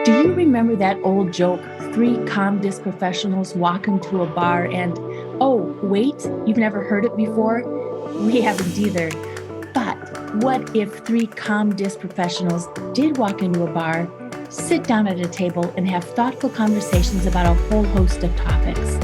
Do you remember that old joke, three comm disc professionals walk into a bar and, oh, wait, you've never heard it before? We haven't either. But what if three comm disc professionals did walk into a bar, sit down at a table, and have thoughtful conversations about a whole host of topics?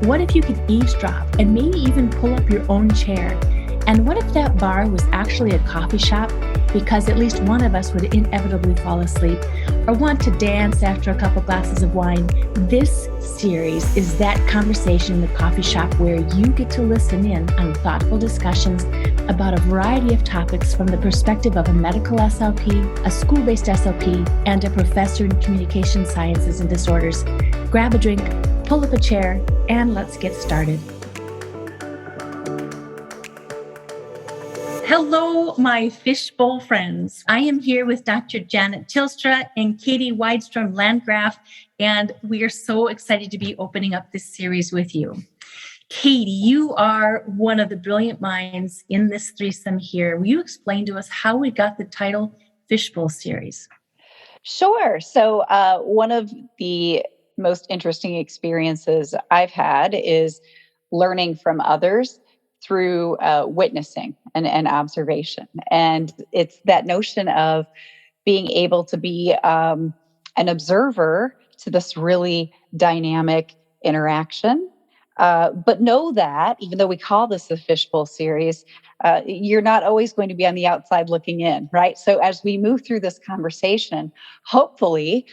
What if you could eavesdrop and maybe even pull up your own chair? And what if that bar was actually a coffee shop because at least one of us would inevitably fall asleep or want to dance after a couple glasses of wine? This series is that conversation in the coffee shop where you get to listen in on thoughtful discussions about a variety of topics from the perspective of a medical SLP, a school-based SLP, and a professor in communication sciences and disorders. Grab a drink, pull up a chair, and let's get started. Hello, my Fishbowl friends. I am here with Dr. Janet Tilstra and Katie Weidstrom-Landgraf, and we are so excited to be opening up this series with you. Katie, you are one of the brilliant minds in this threesome here. Will you explain to us how we got the title Fishbowl series? Sure. So one of the most interesting experiences I've had is learning from others through witnessing and observation. And it's that notion of being able to be an observer to this really dynamic interaction. But know that even though we call this the Fishbowl series, you're not always going to be on the outside looking in, right? So as we move through this conversation, hopefully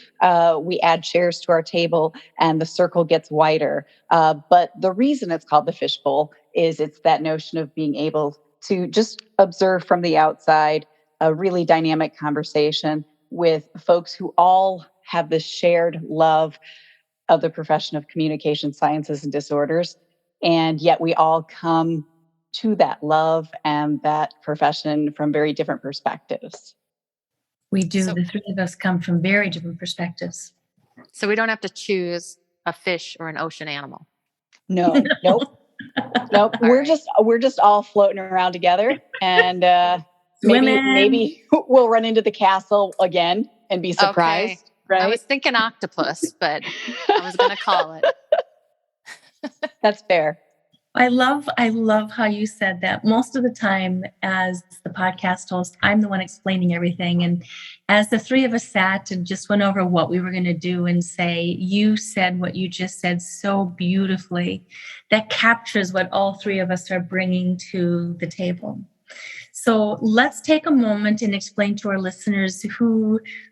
we add chairs to our table and the circle gets wider. But the reason it's called the Fishbowl is it's that notion of being able to just observe from the outside a really dynamic conversation with folks who all have this shared love of the profession of communication sciences and disorders. And yet we all come to that love and that profession from very different perspectives. We do. The three of us come from very different perspectives. So we don't have to choose a fish or an ocean animal. No, nope. Nope. We're just all floating around together, and maybe we'll run into the castle again and be surprised. Okay. Right? I was thinking octopus, but I was going to call it. That's fair. I love how you said that. Most of the time as the podcast host, I'm the one explaining everything. And as the three of us sat and just went over what we were going to do and say, you said what you just said so beautifully. That captures what all three of us are bringing to the table. So let's take a moment and explain to our listeners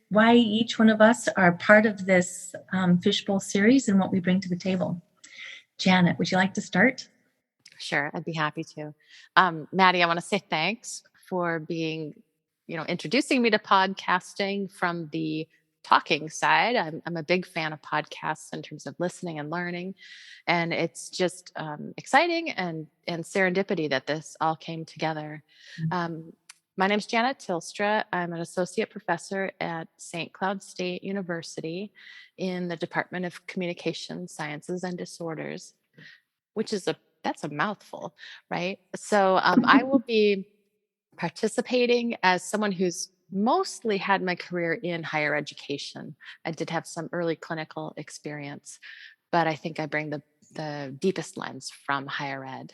why each one of us are part of this Fishbowl series and what we bring to the table. Janet, would you like to start? Sure, I'd be happy to. Maddie, I want to say thanks for introducing me to podcasting from the talking side. I'm a big fan of podcasts in terms of listening and learning. And it's just exciting and serendipity that this all came together. Mm-hmm. My name's Janet Tilstra. I'm an associate professor at St. Cloud State University in the Department of Communication Sciences and Disorders, which is that's a mouthful, right? So I will be participating as someone who's mostly had my career in higher education. I did have some early clinical experience, but I think I bring the deepest lens from higher ed.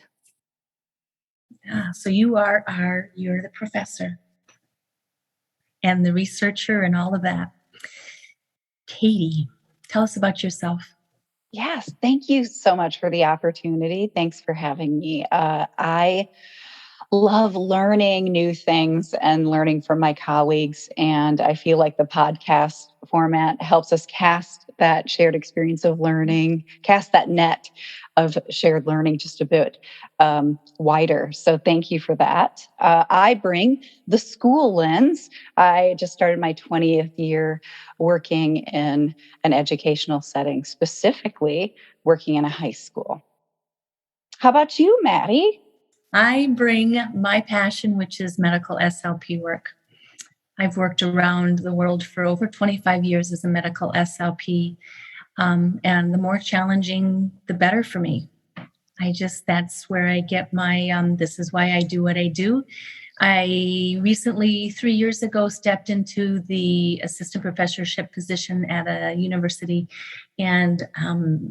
Yeah, so you're the professor and the researcher and all of that. Katie, tell us about yourself. Yes, thank you so much for the opportunity. Thanks for having me. I love learning new things and learning from my colleagues. And I feel like the podcast format helps us cast that shared experience of learning, cast that net of shared learning just a bit wider. So thank you for that. I bring the school lens. I just started my 20th year working in an educational setting, specifically working in a high school. How about you, Maddie? I bring my passion, which is medical SLP work. I've worked around the world for over 25 years as a medical SLP. And the more challenging, the better for me. That's where I get my, this is why I do what I do. I recently, 3 years ago, stepped into the assistant professorship position at a university and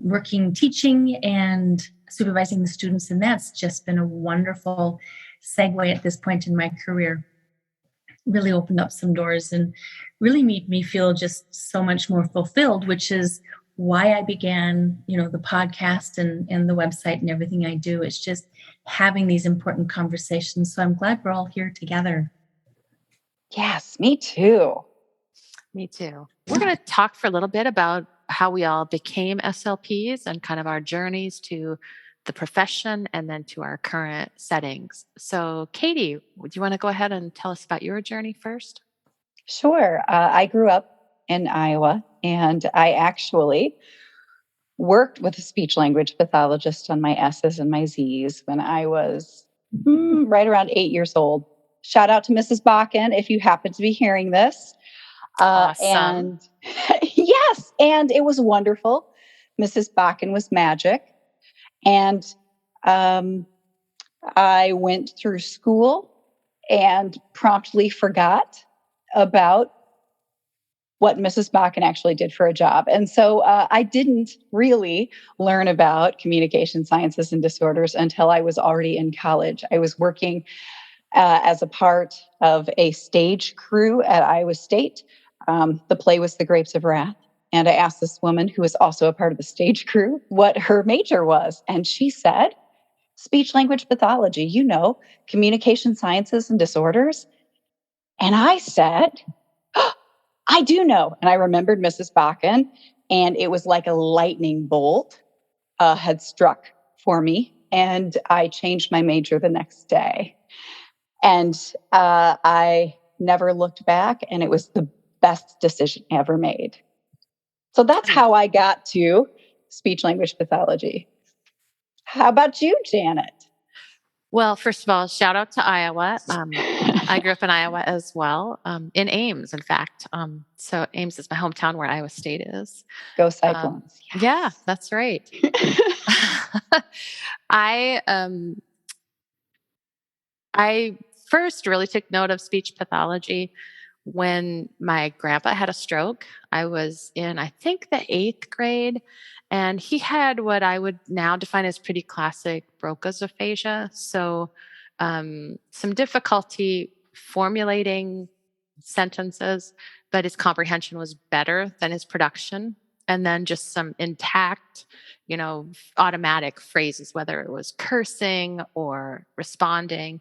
working, teaching, and supervising the students. And that's just been a wonderful segue at this point in my career. Really opened up some doors and really made me feel just so much more fulfilled, which is why I began, the podcast and the website and everything I do. It's just having these important conversations. So I'm glad we're all here together. Yes, me too. Me too. We're going to talk for a little bit about how we all became SLPs and kind of our journeys to the profession and then to our current settings. So, Katie, would you want to go ahead and tell us about your journey first? Sure. I grew up in Iowa, and I actually worked with a speech language pathologist on my S's and my Z's when I was right around 8 years old. Shout out to Mrs. Bakken if you happen to be hearing this. Awesome. And yes, and it was wonderful. Mrs. Bakken was magic. And I went through school and promptly forgot about what Mrs. Bakken actually did for a job. And so I didn't really learn about communication sciences and disorders until I was already in college. I was working as a part of a stage crew at Iowa State. The play was The Grapes of Wrath. And I asked this woman, who was also a part of the stage crew, what her major was. And she said, speech language pathology, communication sciences and disorders. And I said, oh, I do know. And I remembered Mrs. Bakken, and it was like a lightning bolt had struck for me. And I changed my major the next day. And I never looked back, and it was the best decision ever made. So that's how I got to speech language pathology. How about you, Janet? Well, first of all, shout out to Iowa. I grew up in Iowa as well, in Ames, in fact. So Ames is my hometown where Iowa State is. Go Cyclones. Yes. Yeah, that's right. I first really took note of speech pathology when my grandpa had a stroke. I was in, I think, the 8th grade, and he had what I would now define as pretty classic Broca's aphasia. So, some difficulty formulating sentences, but his comprehension was better than his production. And then just some intact, automatic phrases, whether it was cursing or responding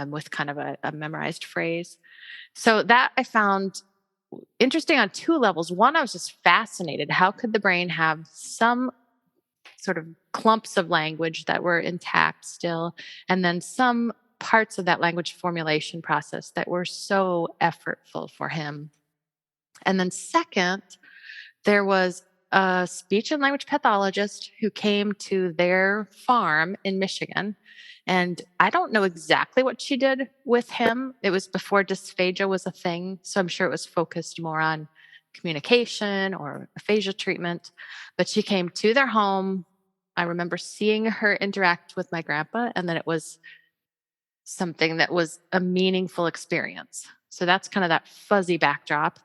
with kind of a memorized phrase. So that I found interesting on 2 levels. One, I was just fascinated. How could the brain have some sort of clumps of language that were intact still, and then some parts of that language formulation process that were so effortful for him? And then second, there was a speech and language pathologist who came to their farm in Michigan. And I don't know exactly what she did with him. It was before dysphagia was a thing. So I'm sure it was focused more on communication or aphasia treatment. But she came to their home. I remember seeing her interact with my grandpa, and then it was something that was a meaningful experience. So that's kind of that fuzzy backdrop.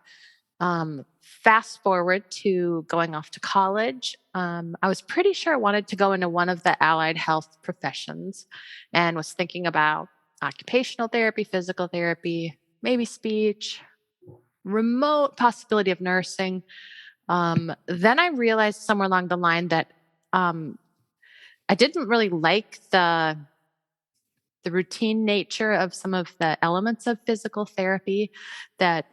Fast forward to going off to college. I was pretty sure I wanted to go into one of the allied health professions and was thinking about occupational therapy, physical therapy, maybe speech, remote possibility of nursing. Then I realized somewhere along the line that I didn't really like the routine nature of some of the elements of physical therapy, that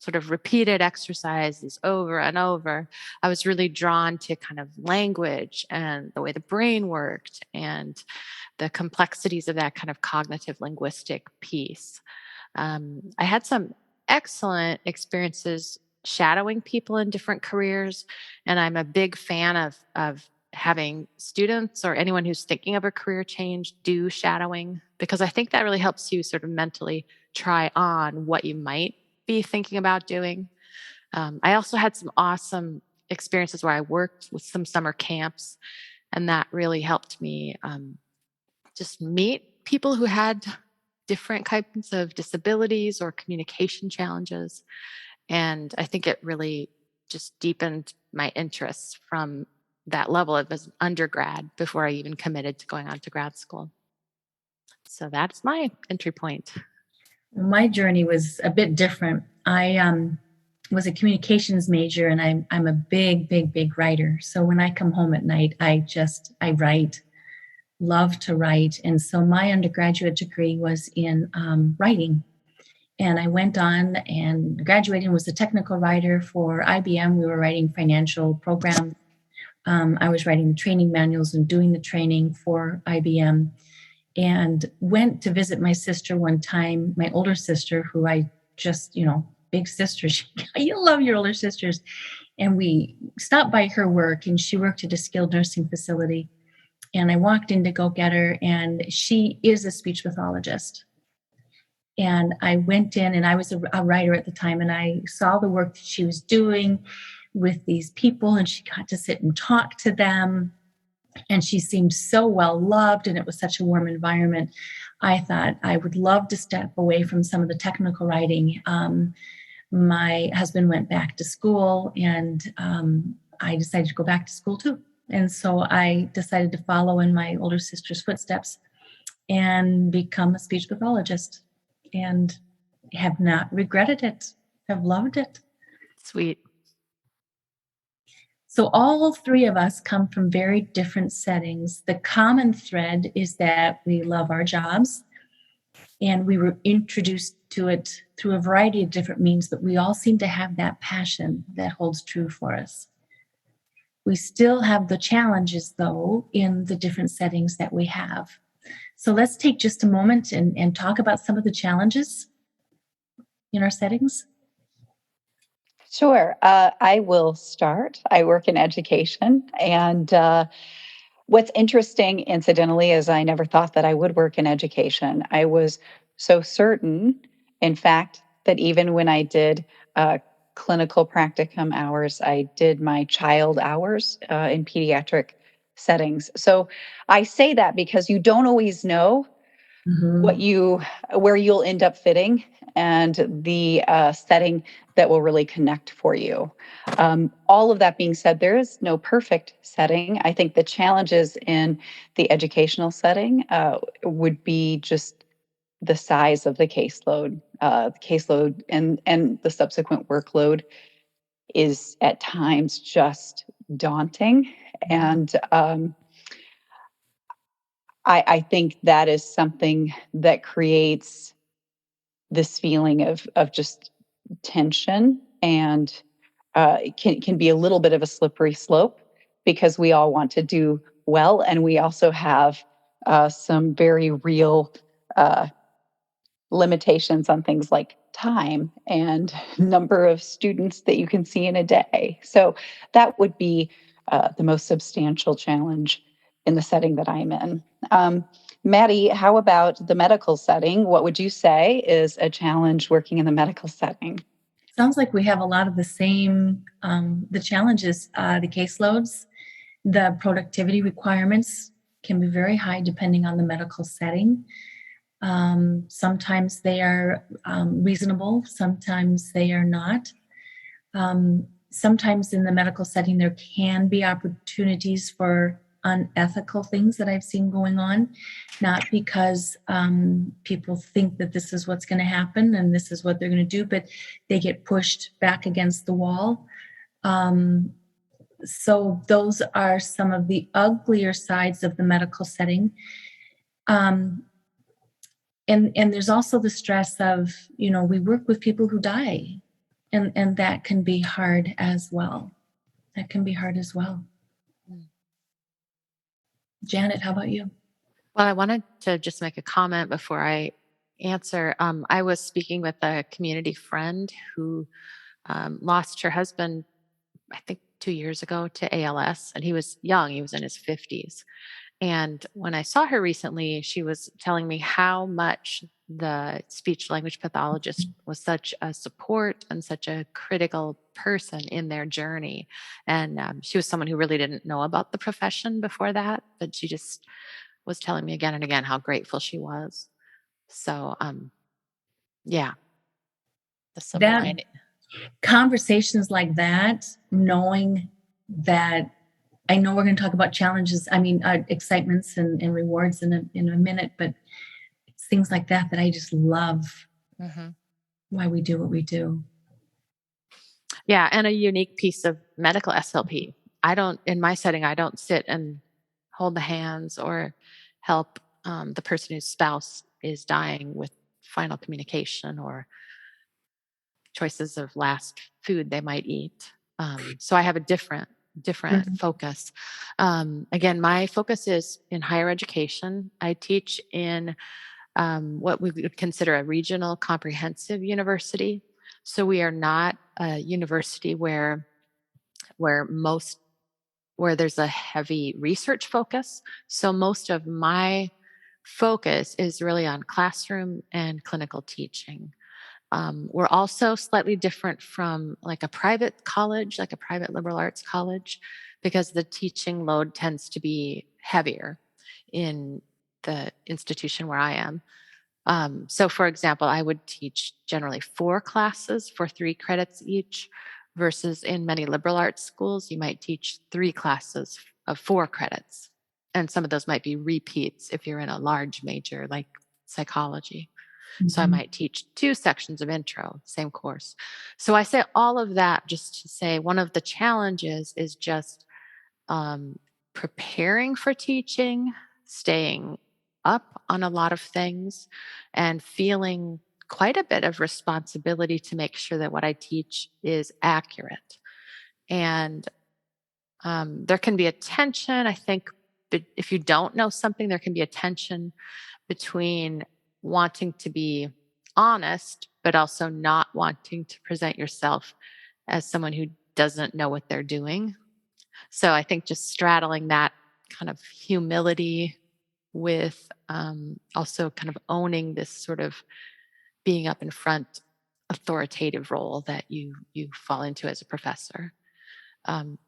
sort of repeated exercises over and over. I was really drawn to kind of language and the way the brain worked and the complexities of that kind of cognitive linguistic piece. I had some excellent experiences shadowing people in different careers, and I'm a big fan of having students or anyone who's thinking of a career change do shadowing, because I think that really helps you sort of mentally try on what you might be thinking about doing. I also had some awesome experiences where I worked with some summer camps, and that really helped me just meet people who had different kinds of disabilities or communication challenges. And I think it really just deepened my interests from that level of as an undergrad before I even committed to going on to grad school. So that's my entry point. My journey was a bit different. I was a communications major, and I'm a big, big, big writer. So when I come home at night, I write, love to write. And so my undergraduate degree was in writing. And I went on and graduated and was a technical writer for IBM. We were writing financial programs. I was writing the training manuals and doing the training for IBM, and went to visit my sister one time, my older sister, who I just, big sister. You love your older sisters. And we stopped by her work, and she worked at a skilled nursing facility. And I walked in to go get her, and she is a speech pathologist. And I went in, and I was a writer at the time, and I saw the work that she was doing with these people, and she got to sit and talk to them. And she seemed so well loved, and it was such a warm environment. I thought I would love to step away from some of the technical writing. My husband went back to school, and I decided to go back to school too. And so I decided to follow in my older sister's footsteps and become a speech pathologist, and have not regretted it. Have loved it. Sweet. So all three of us come from very different settings. The common thread is that we love our jobs, and we were introduced to it through a variety of different means, but we all seem to have that passion that holds true for us. We still have the challenges, though, in the different settings that we have. So let's take just a moment and talk about some of the challenges in our settings. Sure. I will start. I work in education. And what's interesting, incidentally, is I never thought that I would work in education. I was so certain, in fact, that even when I did clinical practicum hours, I did my child hours in pediatric settings. So I say that because you don't always know what you where you'll end up fitting, and the setting that will really connect for you. All of that being said, there is no perfect setting. I think the challenges in the educational setting would be just the size of the caseload, and the subsequent workload is at times just daunting. And I think that is something that creates this feeling of just tension, and it can be a little bit of a slippery slope, because we all want to do well, and we also have some very real uh, limitations on things like time and number of students that you can see in a day. So that would be the most substantial challenge in the setting that I'm in. Maddie, how about the medical setting? What would you say is a challenge working in the medical setting? Sounds like we have a lot of the same, the challenges, the caseloads, the productivity requirements can be very high depending on the medical setting. Sometimes they are reasonable, sometimes they are not. Sometimes in the medical setting, there can be opportunities for unethical things that I've seen going on, not because people think that this is what's going to happen and this is what they're going to do, but they get pushed back against the wall. So those are some of the uglier sides of the medical setting. And there's also the stress of, we work with people who die, and that can be hard as well. That can be hard as well. Janet, how about you? Well, I wanted to just make a comment before I answer. I was speaking with a community friend who lost her husband, I think 2 years ago, to ALS, and he was young, he was in his 50s. And when I saw her recently, she was telling me how much the speech language pathologist was such a support and such a critical person in their journey. And she was someone who really didn't know about the profession before that, but she just was telling me again and again how grateful she was. So, yeah, the silver That lining. conversations like that, knowing that I know we're going to talk about challenges, excitements and rewards in a minute, but it's things like that that I just love Hmm. why we do what we do. Yeah, and a unique piece of medical SLP. In my setting, I don't sit and hold the hands or help the person whose spouse is dying with final communication or choices of last food they might eat. So I have a different Mhm. focus. Again, my focus is in higher education. I teach in what we would consider a regional comprehensive university. So we are not a university where most where there's a heavy research focus. So most of my focus is really on classroom and clinical teaching. We're also slightly different from like a private college, like a private liberal arts college, because the teaching load tends to be heavier in the institution where I am. So, for example, I would teach generally 4 classes for 3 credits each, versus in many liberal arts schools, you might teach 3 classes of 4 credits. And some of those might be repeats if you're in a large major like psychology. So I Mhm. might teach 2 sections of intro, same course. So I say all of that just to say one of the challenges is just um, preparing for teaching, staying up on a lot of things, and feeling quite a bit of responsibility to make sure that what I teach is accurate. And there can be a tension, I think, but if you don't know something, there can be a tension between wanting to be honest, but also not wanting to present yourself as someone who doesn't know what they're doing. So I think just straddling that kind of humility with also kind of owning this sort of being up in front authoritative role that you fall into as a professor. Um,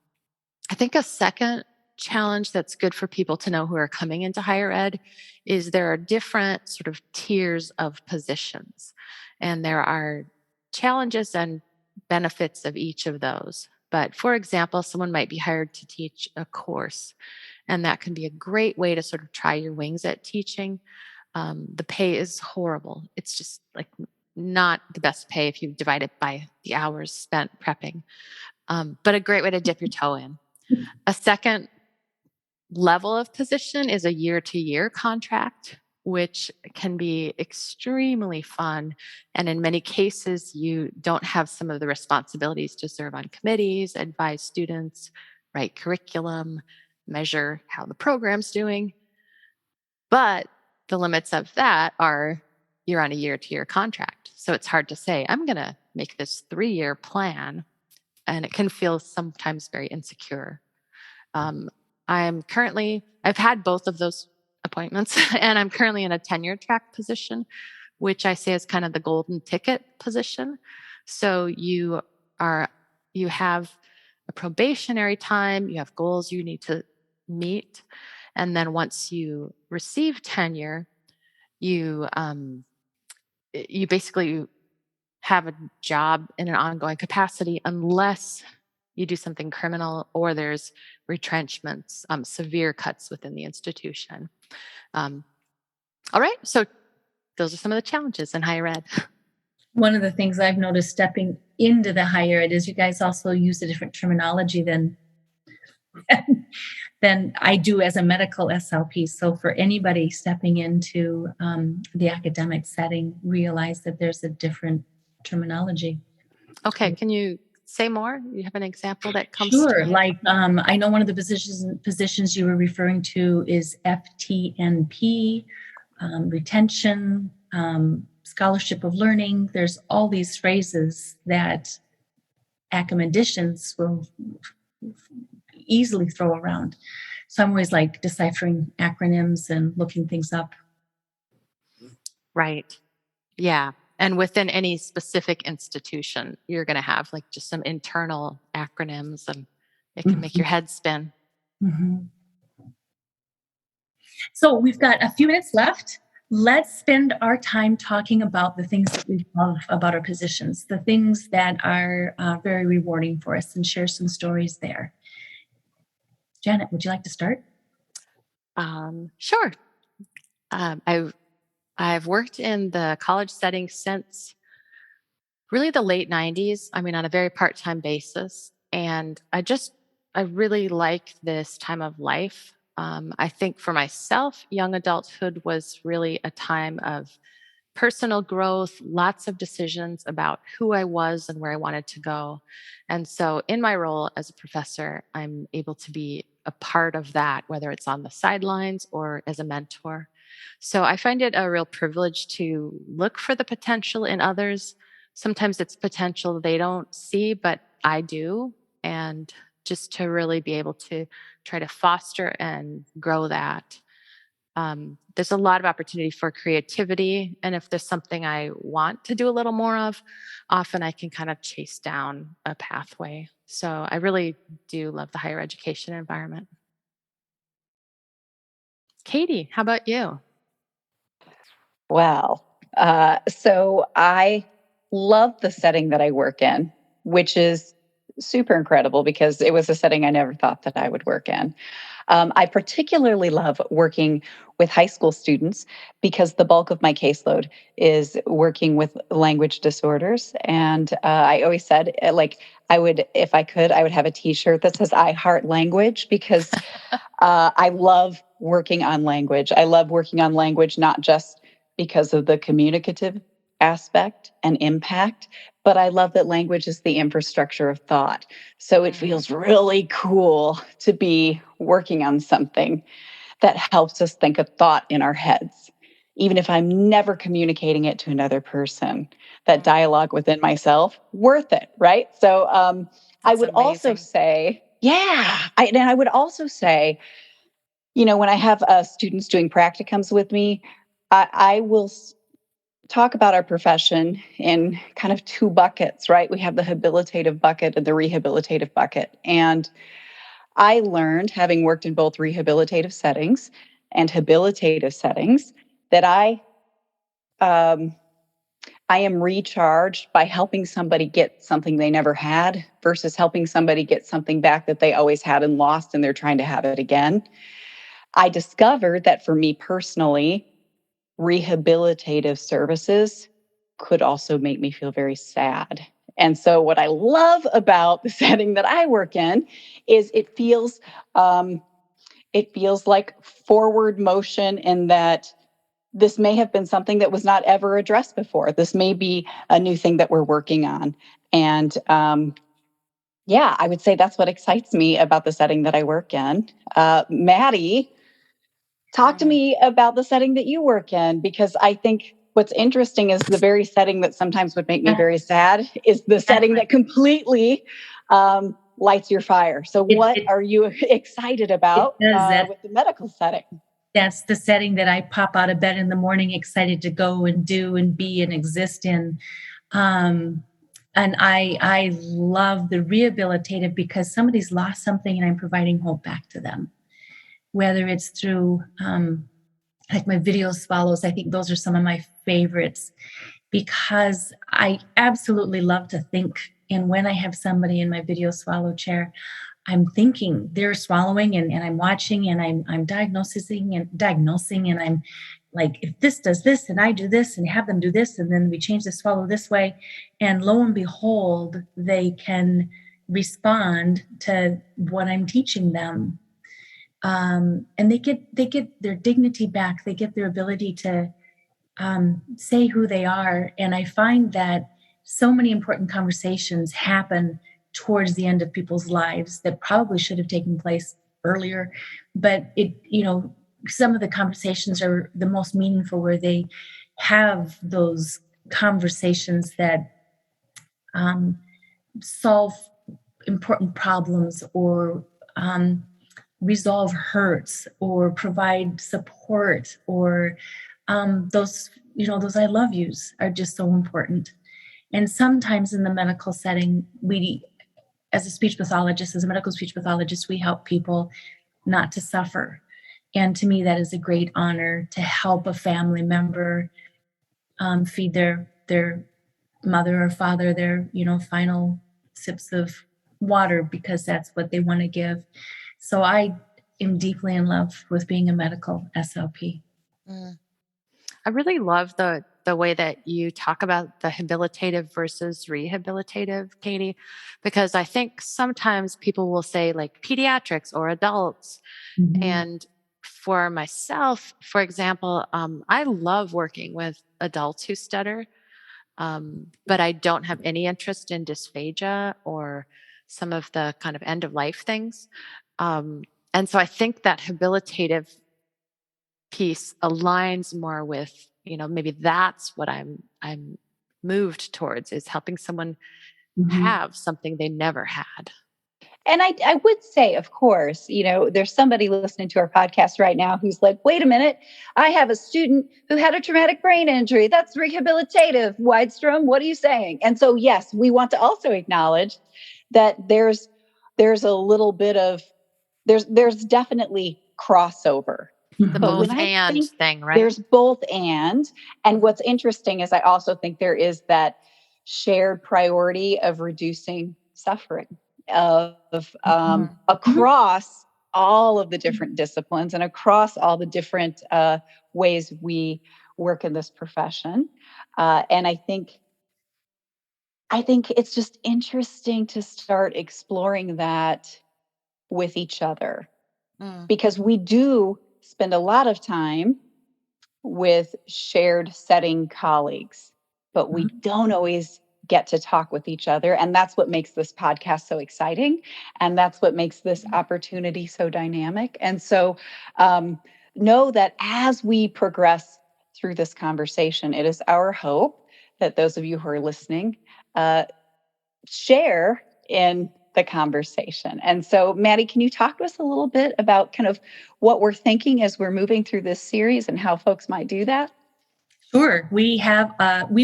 I think a second challenge that's good for people to know who are coming into higher ed is there are different sort of tiers of positions, and there are challenges and benefits of each of those. But for example, someone might be hired to teach a course, and that can be a great way to sort of try your wings at teaching. The pay is horrible. It's just like not the best pay if you divide it by the hours spent prepping, but a great way to dip your toe in. A second level of position is a year-to-year contract, which can be extremely fun. And in many cases, you don't have some of the responsibilities to serve on committees, advise students, write curriculum, measure how the program's doing. But the limits of that are you're on a year-to-year contract. So it's hard to say, I'm going to make this 3-year plan. And it can feel sometimes very insecure. Um, I've had both of those appointments, and I'm currently in a tenure track position, which I say is kind of the golden ticket position. So are, you have a probationary time, you have goals you need to meet. And then once you receive tenure, you, you basically have a job in an ongoing capacity unless you do something criminal or there's retrenchments, severe cuts within the institution. Um, all right. So those are some of the challenges in higher ed. One of the things I've noticed stepping into the higher ed is you guys also use a different terminology than I do as a medical SLP. So for anybody stepping into the academic setting, realize that there's a different terminology. Okay. Can you say more? You have an example that comes to Sure. mind? Like I know one of the positions you were referring to is FTNP, retention, scholarship of learning. There's all these phrases that academicians will easily throw around. So I'm always like deciphering acronyms and looking things up. Right. Yeah. And within any specific institution, you're going to have like just some internal acronyms, and it can make Mhm, your head spin. mhm. So we've got a few minutes left. let's spend our time talking about the things that we love about our positions, the things that are very rewarding for us, and share some stories there. Janet, would you like to start? Sure. I've worked in the college setting since really the late 90s. I mean, on a very part-time basis. And I really like this time of life. I think for myself, young adulthood was really a time of personal growth, lots of decisions about who I was and where I wanted to go. And so, in my role as a professor, I'm able to be a part of that, whether it's on the sidelines or as a mentor. So, I find it a real privilege to look for the potential in others. Sometimes it's potential they don't see, but I do. And just to really be able to try to foster and grow that. There's a lot of opportunity for creativity. And if there's something I want to do a little more of, often I can kind of chase down a pathway. So I really do love the higher education environment. Katie, how about you? Well, so I love the setting that I work in, which is super incredible because it was a setting I never thought that I would work in. I particularly love working with high school students because the bulk of my caseload is working with language disorders. And I always said, like, I would, if I could, I would have a T-shirt that says "I heart language" because I love working on language. I love working on language not just because of the communicative aspect and impact, but I love that language is the infrastructure of thought. So it Mm, feels really cool to be working on something that helps us think a thought in our heads, even if I'm never communicating it to another person. That mm. dialogue within myself, worth it, right? So I That's would also amazing. say, yeah, and I would also say, when I have students doing practicums with me, I will talk about our profession in kind of two buckets, right? We have the habilitative bucket and the rehabilitative bucket. And I learned, having worked in both rehabilitative settings and habilitative settings, that um, I am recharged by helping somebody get something they never had versus helping somebody get something back that they always had and lost and they're trying to have it again. I discovered that for me personally, rehabilitative services could also make me feel very sad. And so, what I love about the setting that I work in is um, it feels like forward motion in that this may have been something that was not ever addressed before. This may be a new thing that we're working on, and yeah, I would say that's what excites me about the setting that I work in. Maddie, talk to Mm. me about the setting that you work in, because I think what's interesting is the very setting that sometimes would make me Yeah, very sad is the setting that completely lights your fire. So, it, what it, are you excited it about does that. with the medical setting? That's the setting that I pop out of bed in the morning, excited to go and do and be and exist in. Um, and I love the rehabilitative because somebody's lost something and I'm providing hope back to them, whether it's through like my video swallows. I think those are some of my favorites because I absolutely love to think. And when I have somebody in my video swallow chair, I'm thinking they're swallowing and I'm watching and I'm diagnosing and I'm like, if this does this and I do this and have them do this and then we change the swallow this way, and lo and behold, they can respond to what I'm teaching them. And they get their dignity back. They get their ability to say who they are. And I find that so many important conversations happen towards the end of people's lives that probably should have taken place earlier. But some of the conversations are the most meaningful where they have those conversations that um, solve important problems or resolve hurts or provide support or those I love yous are just so important. And sometimes in the medical setting, we, as a speech pathologist, as a medical speech pathologist, we help people not to suffer. And to me, that is a great honor to help a family member feed their mother or father their, final sips of water, because that's what they want to give. So I am deeply in love with being a medical SLP. Mm. I really love the way that you talk about the habilitative versus rehabilitative, Katie, because I think sometimes people will say like pediatrics or adults. Mm-hmm. And for myself, for example, I love working with adults who stutter, but I don't have any interest in dysphagia or some of the kind of end of life things. And so I think that habilitative piece aligns more with, maybe that's what I'm moved towards, is helping someone Mm-hmm. have something they never had. And I would say, of course, there's somebody listening to our podcast right now who's like, wait a minute, I have a student who had a traumatic brain injury. That's rehabilitative. Widestrom, what are you saying? And so, yes, we want to also acknowledge that there's a little bit of, there's definitely crossover. The Mhm. But when both I and think thing, right? there's both and what's interesting is I also think there is that shared priority of reducing suffering of Mhm. across all of the different disciplines and across all the different ways we work in this profession. And I think it's just interesting to start exploring that with each other, Mm. because we do spend a lot of time with shared setting colleagues, but we don't always get to talk with each other. And that's what makes this podcast so exciting. And that's what makes this opportunity so dynamic. And so know that as we progress through this conversation, it is our hope that those of you who are listening share in the conversation. And so, Maddie, can you talk to us a little bit about kind of what we're thinking as we're moving through this series and how folks might do that? Sure. We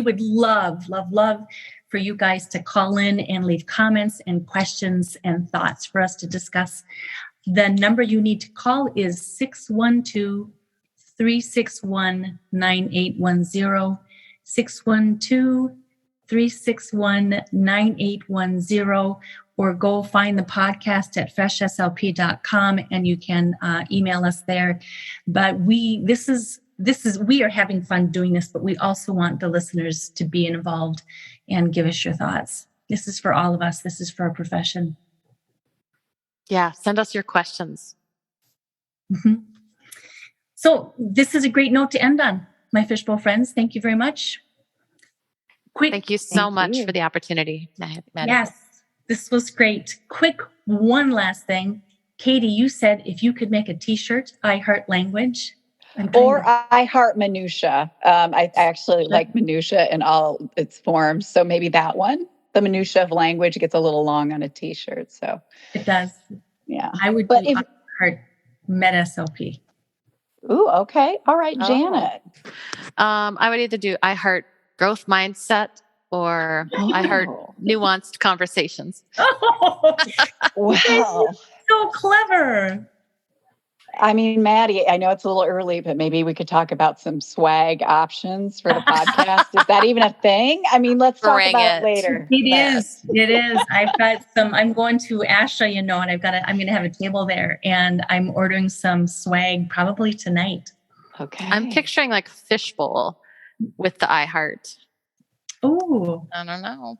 would love for you guys to call in and leave comments and questions and thoughts for us to discuss. The number you need to call is 612-361-9810, 612-361-9810, or go find the podcast at freshslp.com and you can email us there. But we are having fun doing this, but we also want the listeners to be involved and give us your thoughts. This is for all of us. This is for our profession. Yeah, send us your questions. Mm-hmm. So this is a great note to end on, my Fishbowl friends. Thank you very much. Thank you so much for the opportunity, Maddie. Yes, this was great. Quick, one last thing. Katie, you said if you could make a t-shirt, I heart language. Or I heart minutia. I actually like minutia in all its forms. So maybe that one. The minutia of language gets a little long on a t-shirt. So it does. Yeah. I would do heart med SLP. Ooh, okay. All right, Janet. I would either do I heart growth mindset or I heart nuanced conversations. Oh, wow. So clever. I mean, Maddie, I know it's a little early, but maybe we could talk about some swag options for the podcast. Is that even a thing? I mean, let's talk about it later. It is. I've got some, I'm going to Asha, and I'm going to have a table there, and I'm ordering some swag probably tonight. Okay. I'm picturing like Fishbowl with the I heart. Oh, I don't know.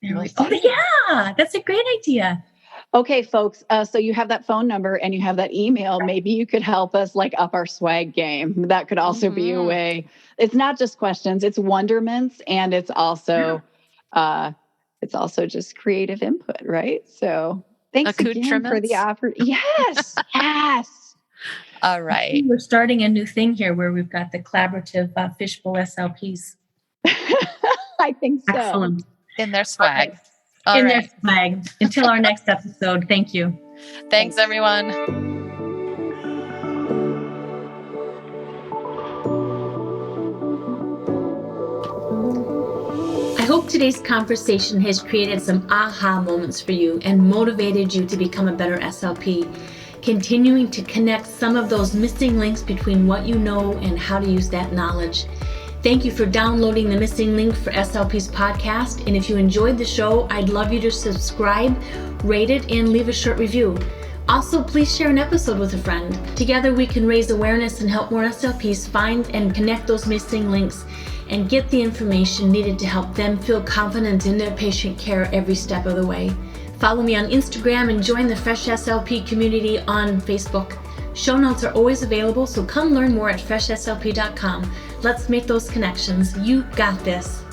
Yeah, that's a great idea. Okay, folks. So you have that phone number and you have that email. Maybe you could help us up our swag game. That could also be a way. It's not just questions; it's wonderments, and it's also just creative input, right? So thanks again for the offer. Yes, yes. All right. We're starting a new thing here where we've got the collaborative Fishbowl SLPs. I think so. Excellent. In their swag. Okay. In their swag. Until our next episode. Thank you. Thanks, everyone. I hope today's conversation has created some aha moments for you and motivated you to become a better SLP. continuing to connect some of those missing links between what you know and how to use that knowledge. Thank you for downloading the missing link for SLP's podcast. And if you enjoyed the show, I'd love you to subscribe, rate it, and leave a short review. Also, please share an episode with a friend. Together we can raise awareness and help more SLPs find and connect those missing links and get the information needed to help them feel confident in their patient care every step of the way. Follow me on Instagram and join the Fresh SLP community on Facebook. Show notes are always available, so come learn more at freshslp.com. Let's make those connections. You got this.